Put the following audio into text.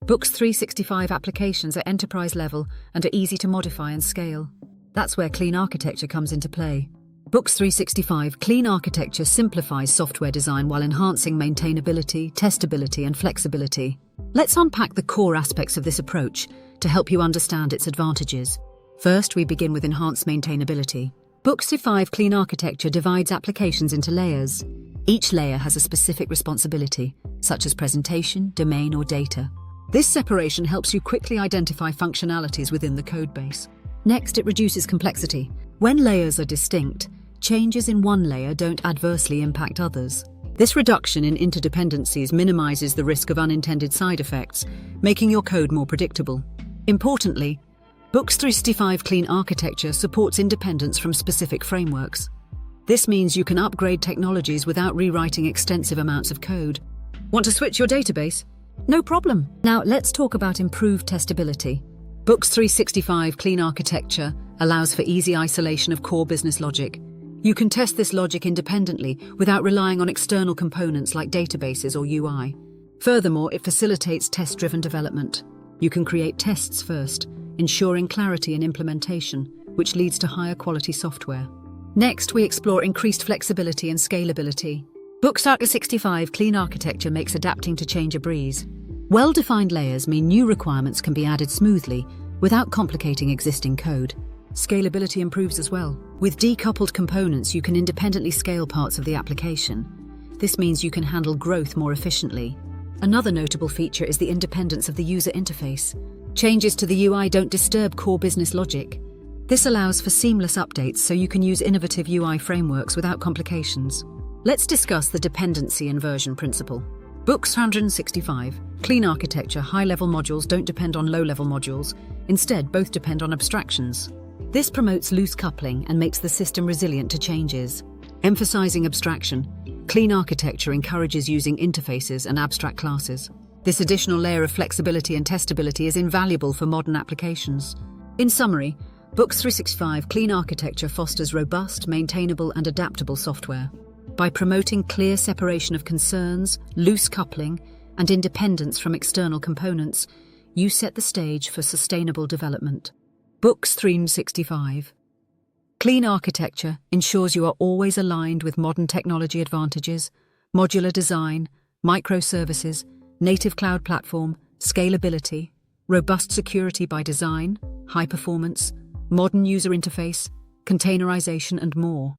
Books365 applications are enterprise level and are easy to modify and scale. That's where clean architecture comes into play. Books365 Clean Architecture simplifies software design while enhancing maintainability, testability, and flexibility. Let's unpack the core aspects of this approach to help you understand its advantages. First, we begin with enhanced maintainability. Books365 Clean Architecture divides applications into layers. Each layer has a specific responsibility, such as presentation, domain, or data. This separation helps you quickly identify functionalities within the codebase. Next, it reduces complexity. When layers are distinct, changes in one layer don't adversely impact others. This reduction in interdependencies minimizes the risk of unintended side effects, making your code more predictable. Importantly, Books365 Clean Architecture supports independence from specific frameworks. This means you can upgrade technologies without rewriting extensive amounts of code. Want to switch your database? No problem. Now let's talk about improved testability. Books365 Clean Architecture allows for easy isolation of core business logic. You can test this logic independently without relying on external components like databases or UI. Furthermore, it facilitates test-driven development. You can create tests first, ensuring clarity in implementation, which leads to higher quality software. Next, we explore increased flexibility and scalability. Books365 Clean Architecture makes adapting to change a breeze. Well-defined layers mean new requirements can be added smoothly without complicating existing code. Scalability improves as well. With decoupled components, you can independently scale parts of the application. This means you can handle growth more efficiently. Another notable feature is the independence of the user interface. Changes to the UI don't disturb core business logic. This allows for seamless updates so you can use innovative UI frameworks without complications. Let's discuss the dependency inversion principle. Books365 Clean Architecture high-level modules don't depend on low-level modules. Instead, both depend on abstractions. This promotes loose coupling and makes the system resilient to changes. Emphasizing abstraction, Clean Architecture encourages using interfaces and abstract classes. This additional layer of flexibility and testability is invaluable for modern applications. In summary, Books365 Clean Architecture fosters robust, maintainable, and adaptable software. By promoting clear separation of concerns, loose coupling, and independence from external components, you set the stage for sustainable development. Books365 Clean Architecture ensures you are always aligned with modern technology advantages, modular design, microservices, native cloud platform, scalability, robust security by design, high performance, modern user interface, containerization, and more.